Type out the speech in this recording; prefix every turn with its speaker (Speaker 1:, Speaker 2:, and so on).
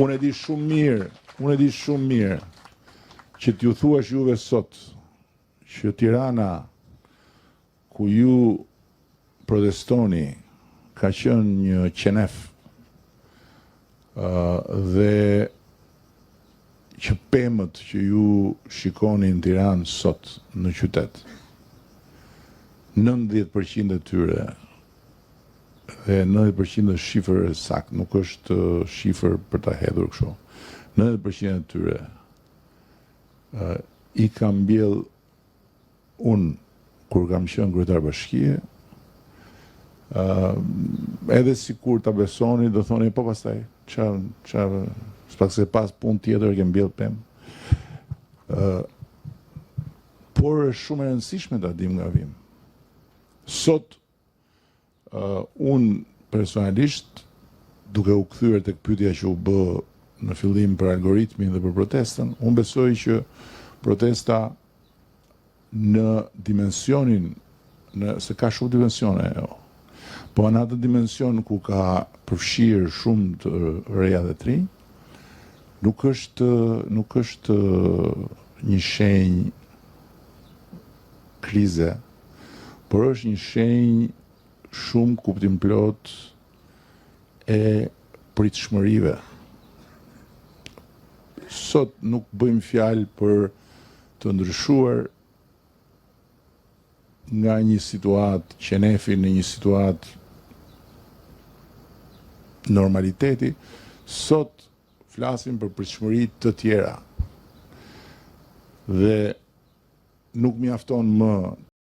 Speaker 1: Unë e di shumë mirë që t'ju thuash juve sot që Tirana, ku ju protestoni, ka qenë një qenef dhe që pemët që ju shikoni në Tiranë sot në qytet, 90% e tyre dhe 90% është shifër e sakt, nuk është shifër për ta hedhur kështu. 90% e tyre i kam mbjell unë kur kam qenë kryetar bashkie, edhe si kur ta besoni, do thoni po pastaj, çfarë s'pak se pas punë tjetër ke mbjell pemë. Por është shumë e rëndësishme ta dim nga vim. Sot unë personalisht, duke u kthyer tek pyetja që u bë në fillim për algoritmin dhe për protestën, unë besoj që protesta në dimensionin, se ka shumë dimensione ajo, po në atë dimension ku ka përfshirë shumë të reja dhe tri, nuk është një shenjë krize, por është një shenjë shumë kuptim plot e pritshmërive. Sot nuk bëjmë fjalë për të ndryshuar nga një situatë qenefi në një situatë normaliteti, sot flasim për pritshmëri të tjera. Dhe nuk mjafton më